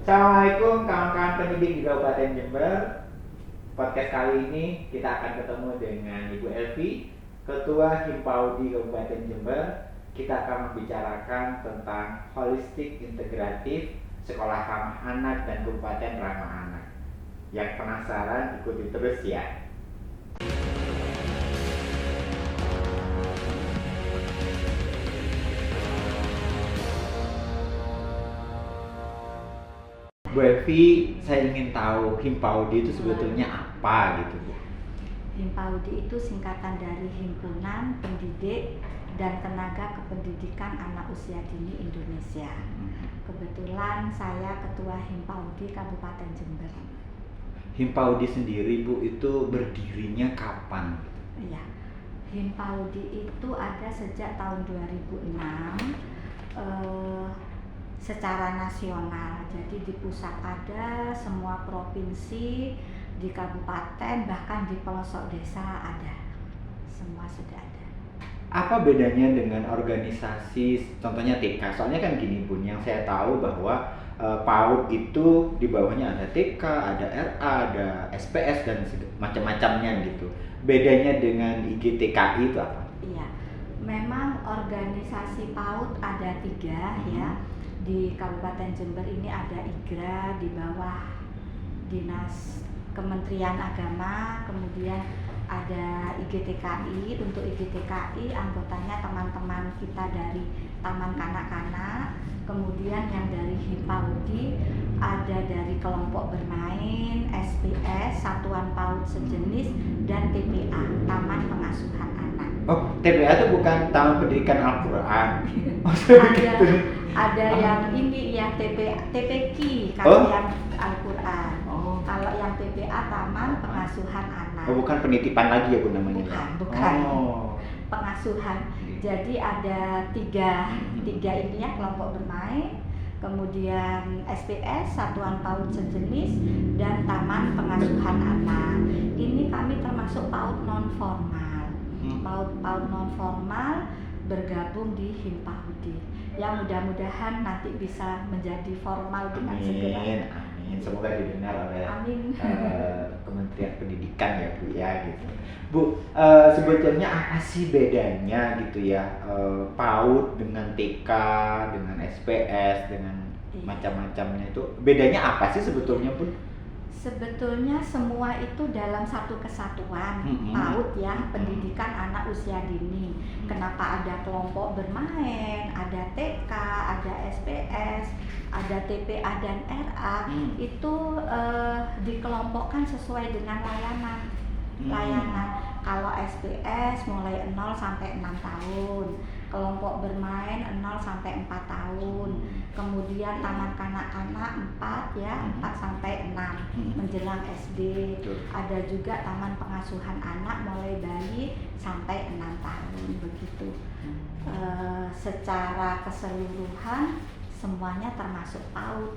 Assalamualaikum kawan-kawan pendidik di Kabupaten Jember. Podcast kali ini kita akan ketemu dengan Ibu Elvi, Ketua Himpaudi Kabupaten Jember. Kita akan membicarakan tentang holistik integratif sekolah ramah anak dan kabupaten ramah anak. Yang penasaran ikuti terus ya. Bu Elvi, saya ingin tahu Himpaudi itu sebetulnya apa gitu Bu? Himpaudi itu singkatan dari Himpunan Pendidik dan Tenaga Kependidikan Anak Usia Dini Indonesia. Kebetulan saya Ketua Himpaudi Kabupaten Jember. Himpaudi sendiri Bu itu berdirinya kapan? Iya, Himpaudi itu ada sejak tahun 2006 secara nasional. Jadi di pusat ada, semua provinsi, di kabupaten, bahkan di pelosok desa ada. Semua sudah ada. Apa bedanya dengan organisasi contohnya TK? Soalnya kan gini Bun, yang saya tahu bahwa PAUD itu di bawahnya ada TK, ada RA, ada SPS dan macam-macamnya gitu. Bedanya dengan IGTKI itu apa? Iya, memang organisasi PAUD ada 3 ya. Di Kabupaten Jember ini ada IGRA di bawah Dinas Kementerian Agama, kemudian ada IGTKI. Untuk IGTKI anggotanya teman-teman kita dari Taman Kanak-kanak, kemudian yang dari Himpaudi ada dari kelompok bermain, SPS, Satuan PAUD Sejenis, dan TPA, Taman Pengasuhan Anak. Oh, TPA itu bukan Taman Pendidikan Al-Quran. Ada yang ini ya TPQ kalau yang Al-Quran. Kalau yang TPA Taman Pengasuhan Anak. Oh, bukan penitipan lagi ya Bu namanya? Bukan. Pengasuhan. Jadi ada tiga ini ya, kelompok bermain, kemudian SPS, Satuan PAUD Sejenis, dan Taman Pengasuhan Anak. Ini kami termasuk PAUD non formal. PAUD non formal bergabung di Himpaudi. Yang mudah-mudahan nanti bisa menjadi formal dengan segera. Amin. Semoga didengar oleh Kementerian Pendidikan ya Bu ya gitu. Bu, sebetulnya apa sih bedanya gitu ya PAUD dengan TK, dengan SPS, dengan macam-macamnya itu bedanya apa sih sebetulnya Bu? Sebetulnya semua itu dalam satu kesatuan PAUD ya, pendidikan anak usia dini. Kenapa ada kelompok bermain, ada TK, ada SPS, ada TPA dan RA, itu dikelompokkan sesuai dengan layanan. Kalau SPS mulai 0 sampai 6 tahun, kelompok bermain 0 sampai 4 tahun, kemudian taman kanak-kanak 4 ya, 4 sampai 6 menjelang SD. Ada juga taman pengasuhan anak mulai bayi sampai 6 tahun begitu. Secara keseluruhan semuanya termasuk PAUD.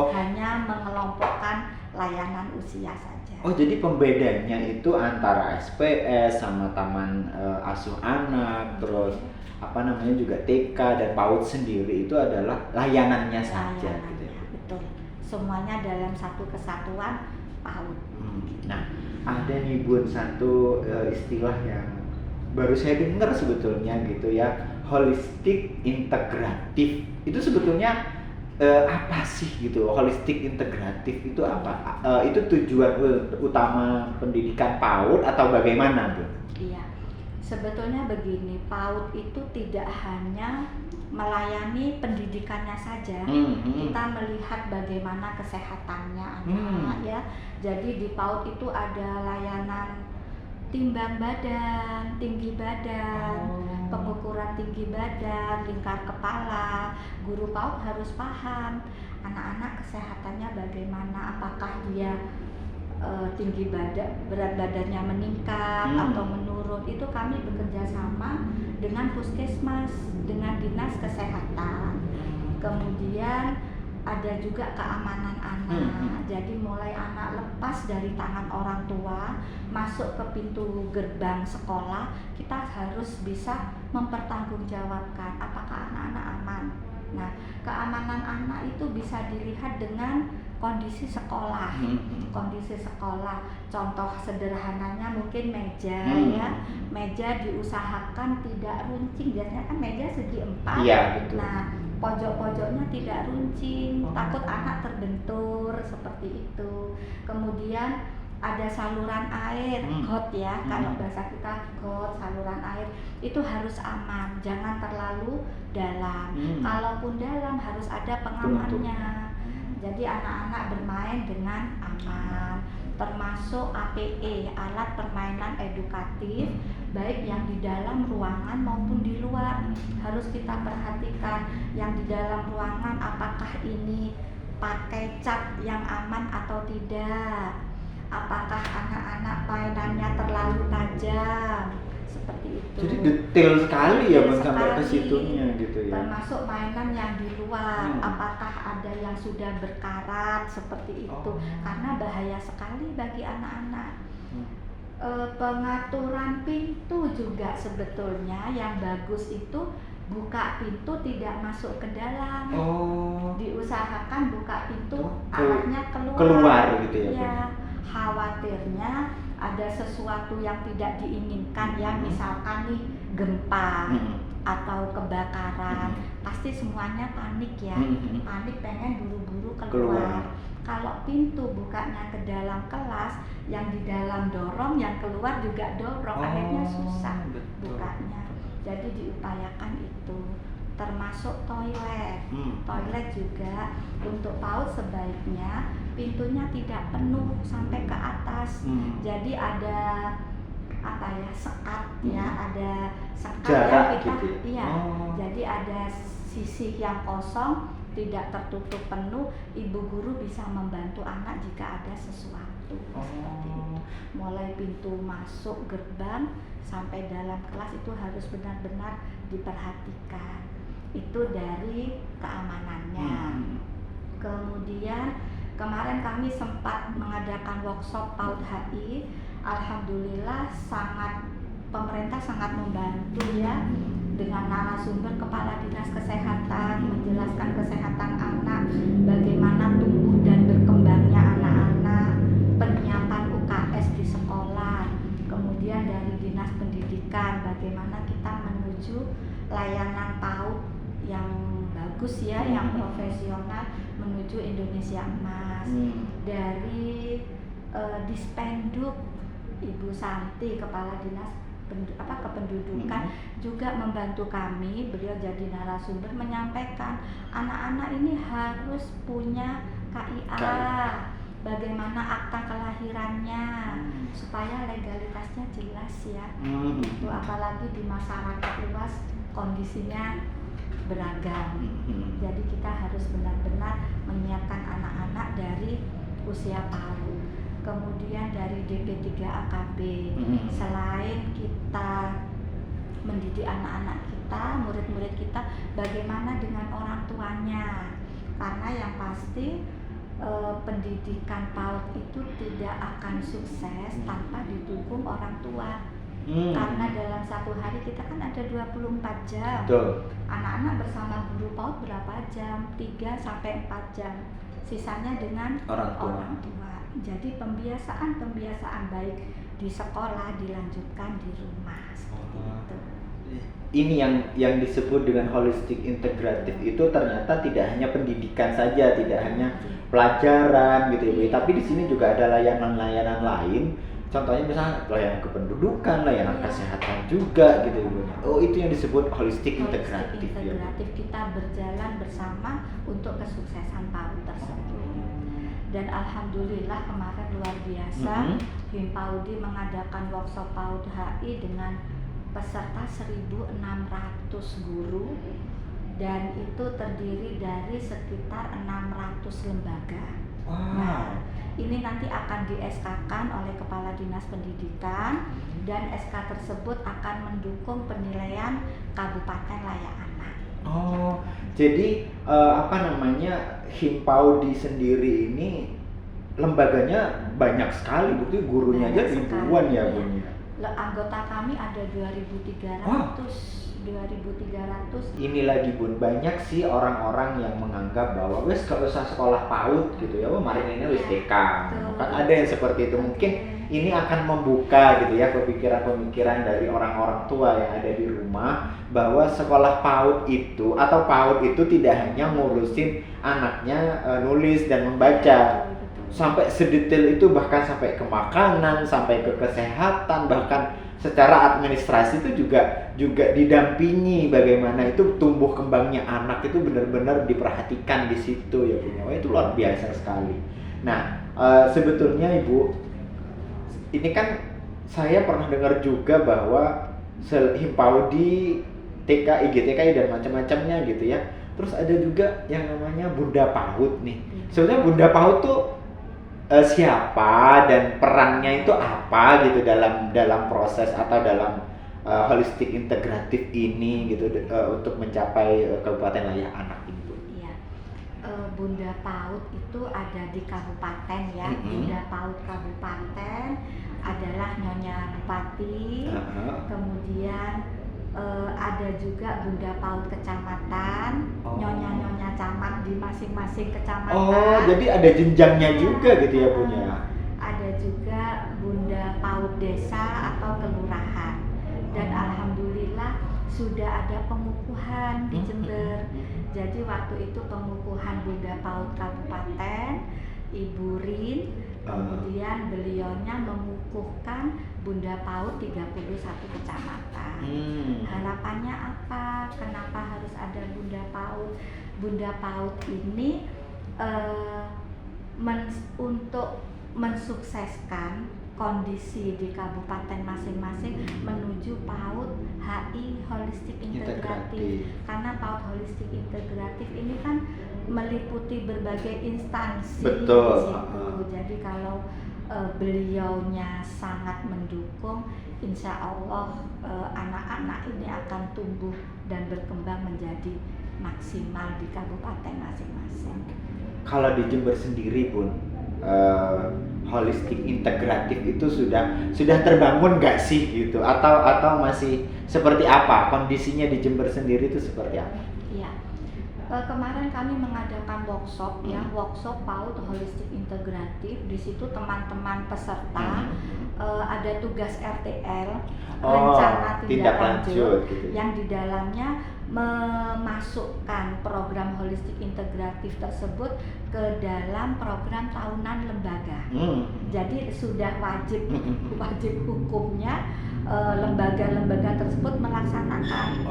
Hanya mengelompokkan layanan usia saja. Oh, jadi pembedanya itu antara SPS sama taman asuh anak, terus juga TK dan PAUD sendiri itu adalah layanannya saja gitu ya. Betul. Semuanya dalam satu kesatuan PAUD. Nah, ada nih Bun satu istilah yang baru saya dengar sebetulnya gitu ya, holistik integratif. Itu sebetulnya apa sih gitu? Holistik integratif itu apa? Itu tujuan utama pendidikan PAUD atau bagaimana Bu? Iya, sebetulnya begini, PAUD itu tidak hanya melayani pendidikannya saja. Kita melihat bagaimana kesehatannya anak ya. Jadi di PAUD itu ada layanan timbang badan, tinggi badan, pengukuran tinggi badan, lingkar kepala. Guru PAUD harus paham anak-anak kesehatannya bagaimana, apakah dia tinggi badan, berat badannya meningkat atau menurun. Itu kami bekerja sama dengan puskesmas, dengan dinas kesehatan. Kemudian ada juga keamanan anak. Jadi mulai anak lepas dari tangan orang tua masuk ke pintu gerbang sekolah, kita harus bisa mempertanggungjawabkan apakah anak-anak aman Nah, keamanan anak itu bisa dilihat dengan kondisi sekolah. Kondisi sekolah, contoh sederhananya mungkin meja ya. Meja diusahakan tidak runcing, biasanya kan meja segi 4. Iya, betul. Nah, pojok-pojoknya tidak runcing, takut anak terbentur seperti itu. Kemudian ada saluran air, got ya, kalau bahasa kita got, saluran air itu harus aman, jangan terlalu dalam. Kalaupun dalam harus ada pengamannya. Jadi anak-anak bermain dengan aman, termasuk APE, alat permainan edukatif, baik yang di dalam ruangan maupun di luar. Harus kita perhatikan yang di dalam ruangan apakah ini pakai cat yang aman atau tidak. Apakah anak-anak mainannya terlalu tajam, seperti itu. Jadi detail sekali ya Bang sampai ke Sekali. situnya gitu ya. Termasuk mainan yang di luar, apakah ada yang sudah berkarat seperti itu, karena bahaya sekali bagi anak-anak. Pengaturan pintu juga sebetulnya yang bagus itu buka pintu tidak masuk ke dalam. Diusahakan buka pintu arahnya keluar gitu ya. Ya, khawatirnya ada sesuatu yang tidak diinginkan ya, misalkan nih gempa atau kebakaran, pasti semuanya panik ya. Panik pengen buru-buru keluar. Kalau pintu bukanya ke dalam kelas, yang di dalam dorong, yang keluar juga dorong, akhirnya susah bukanya. Jadi diupayakan itu. Termasuk toilet. Toilet juga untuk PAUD sebaiknya pintunya tidak penuh sampai ke atas. Jadi ada apa ya, sekat ya, ada sekat jarak yang kita gitu ya? Jadi ada sisi yang kosong, tidak tertutup penuh, ibu guru bisa membantu anak jika ada sesuatu seperti itu. Mulai pintu masuk gerbang sampai dalam kelas itu harus benar-benar diperhatikan. Itu dari keamanannya. Kemudian kemarin kami sempat mengadakan workshop PAUD HI. Alhamdulillah pemerintah sangat membantu ya, dengan narasumber Kepala Dinas Kesehatan menjelaskan kesehatan anak, bagaimana tumbuh dan berkembangnya anak-anak, penyiapan UKS di sekolah, kemudian dari Dinas Pendidikan bagaimana kita menuju layanan PAUD yang bagus ya, yang profesional menuju Indonesia Emas. Dari Dispenduk Ibu Santi, Kepala Dinas Kependudukan juga membantu kami. Beliau jadi narasumber menyampaikan anak-anak ini harus punya KIA, bagaimana akta kelahirannya, supaya legalitasnya jelas ya. Itu apalagi di masyarakat luas kondisinya beragam. Jadi kita harus benar-benar menyiapkan anak-anak dari usia PAUD. Kemudian dari DP3AKB, selain kita mendidik anak-anak kita, murid-murid kita, bagaimana dengan orang tuanya? Karena yang pasti pendidikan PAUD itu tidak akan sukses tanpa didukung orang tua. Karena dalam satu hari kita kan ada 24 jam. Betul. Anak-anak bersama guru PAUD berapa jam? 3-4 jam. Sisanya dengan orang tua. Jadi pembiasaan baik di sekolah dilanjutkan di rumah seperti itu. Ini yang disebut dengan holistic integratif itu ternyata tidak hanya pendidikan saja, tidak hanya pelajaran gitu ya, tapi di sini juga ada layanan-layanan lain. Contohnya misalnya layanan kependudukan, layanan kesehatan juga gitu ya. Itu yang disebut holistic integratif ya. Kita berjalan bersama untuk kesuksesan PAUD tersebut. Dan alhamdulillah kemarin luar biasa, Himpaudi mengadakan workshop PAUD HI dengan peserta 1.600 guru, dan itu terdiri dari sekitar 600 lembaga. Nah, ini nanti akan di-SK-kan oleh Kepala Dinas Pendidikan, dan SK tersebut akan mendukung penilaian Kabupaten Layak Anak. Jadi Himpaudi sendiri ini lembaganya banyak sekali, berarti gurunya aja ribuan ya Bun. Anggota kami ada 2.300 2.300. Ini lagi Bun, banyak sih orang-orang yang menganggap bahwa wes gak usah sekolah PAUD gitu ya, marin ini wes TK. Kan ada yang seperti itu. Mungkin ini akan membuka gitu ya pemikiran-pemikiran dari orang-orang tua yang ada di rumah bahwa sekolah PAUD itu atau PAUD itu tidak hanya ngurusin anaknya nulis dan membaca. Sampai sedetail itu, bahkan sampai ke makanan, sampai ke kesehatan, bahkan secara administrasi itu juga didampingi bagaimana itu tumbuh kembangnya anak itu benar-benar diperhatikan di situ ya punya. Wah, itu luar biasa sekali. Nah, sebetulnya Ibu, ini kan saya pernah dengar juga bahwa Himpaudi, TK, IGTKI dan macam-macamnya gitu ya. Terus ada juga yang namanya Bunda PAUD nih. Sebenarnya Bunda PAUD tuh siapa dan perannya itu apa gitu dalam proses atau dalam holistik integratif ini gitu untuk mencapai Kabupaten Layak Anak ini, Bu. Iya. Bunda PAUD itu ada di kabupaten ya. Bunda PAUD kabupaten adalah Nyonya Bupati. Kemudian ada juga Bunda PAUD kecamatan, nyonya-nyonya camat di masing-masing kecamatan. Oh, jadi ada jenjangnya juga gitu ya punya. Ada juga Bunda PAUD desa atau kelurahan. Dan alhamdulillah sudah ada pengukuhan di Jember. Jadi waktu itu pengukuhan Bunda PAUD kabupaten, Ibu Rin, kemudian beliaunya mengukuhkan Bunda PAUD 31 kecamatan. Harapannya apa? Kenapa harus ada Bunda PAUD? Bunda PAUD ini untuk mensukseskan kondisi di kabupaten masing-masing menuju PAUD HI holistik integratif. Karena PAUD holistik integratif ini kan meliputi berbagai instansi. Betul. Di situ. Jadi kalau beliaunya sangat mendukung, insya Allah anak-anak ini akan tumbuh dan berkembang menjadi maksimal di kabupaten masing-masing. Kalau di Jember sendiri Bun, holistik integratif itu sudah terbangun nggak sih gitu, atau masih seperti apa kondisinya di Jember sendiri itu seperti apa? Iya. Kemarin kami mengadakan workshop ya, workshop PAUD holistik integratif. Di situ teman-teman peserta ada tugas RTL, rencana tindak lanjut gitu. Yang di dalamnya memasukkan program holistik integratif tersebut ke dalam program tahunan lembaga. Jadi sudah wajib hukumnya lembaga-lembaga tersebut melaksanakan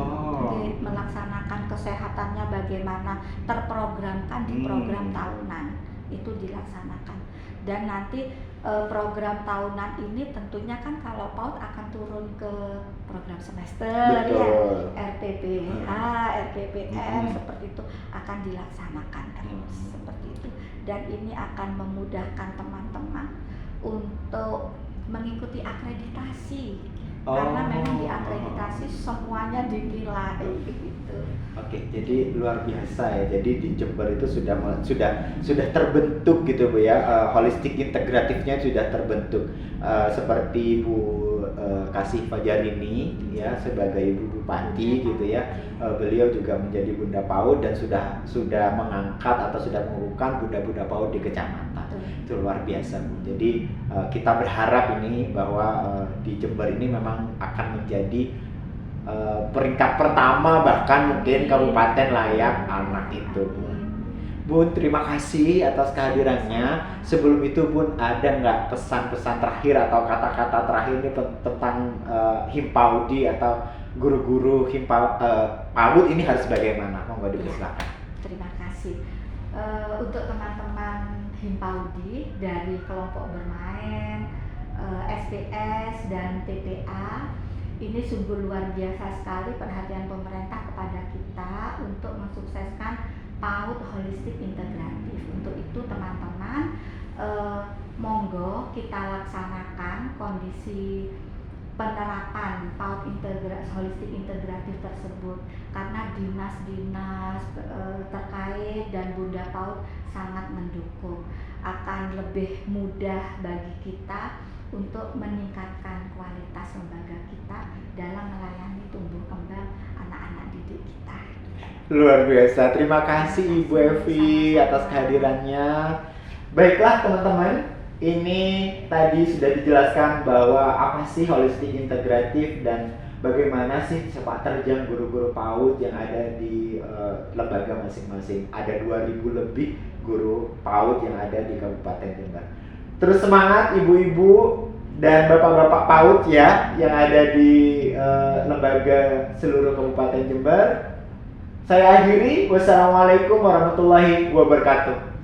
melaksanakan kesehatannya bagaimana, terprogramkan di program tahunan itu dilaksanakan. Dan nanti program tahunan ini tentunya kan kalau PAUD akan turun ke program semester. Betul. Ya, RPPH, RPPR seperti itu akan dilaksanakan terus seperti itu. Dan ini akan memudahkan teman-teman untuk mengikuti akreditasi. Karena memang diakreditasi semuanya dinilai gitu. Oke, jadi luar biasa ya. Jadi di Jember itu sudah terbentuk gitu Bu ya. Holistik integratifnya sudah terbentuk. Seperti Bu Kasih Fajarini ya sebagai Ibu Bupati gitu ya. Beliau juga menjadi Bunda PAUD dan sudah mengangkat atau sudah mengukuhkan Bunda-Bunda PAUD di kecamatan. Itu luar biasa Bu. Jadi kita berharap ini bahwa di Jember ini memang akan menjadi peringkat pertama bahkan mungkin Kabupaten Layak Anak itu. Bun, terima kasih atas kehadirannya. Sebelum itu Bun, ada nggak pesan-pesan terakhir atau kata-kata terakhir ini tentang Himpaudi atau guru-guru PAUD ini harus bagaimana? Monggo dipersilakan. Terima kasih. Untuk teman-teman Himpaudi dari kelompok bermain, SPS dan TPA, ini sungguh luar biasa sekali perhatian pemerintah kepada kita untuk mensukseskan PAUD holistik integratif. Untuk itu teman-teman, monggo kita laksanakan kondisi penerapan PAUD holistik integratif tersebut, karena dinas-dinas terkait dan Bunda PAUD sangat mendukung. Akan lebih mudah bagi kita untuk meningkatkan kualitas lembaga kita dalam melayani tumbuh kembang anak didik kita. Luar biasa, terima kasih Ibu Evi atas kehadirannya. Baiklah teman-teman, ini tadi sudah dijelaskan bahwa apa sih holistik integratif dan bagaimana sih sepak terjang guru-guru PAUD yang ada di lembaga masing-masing. Ada 2000 lebih guru PAUD yang ada di Kabupaten Jember. Terus semangat ibu-ibu dan bapak-bapak PAUD ya yang ada di lembaga seluruh Kabupaten Jember. Saya akhiri, wassalamualaikum warahmatullahi wabarakatuh.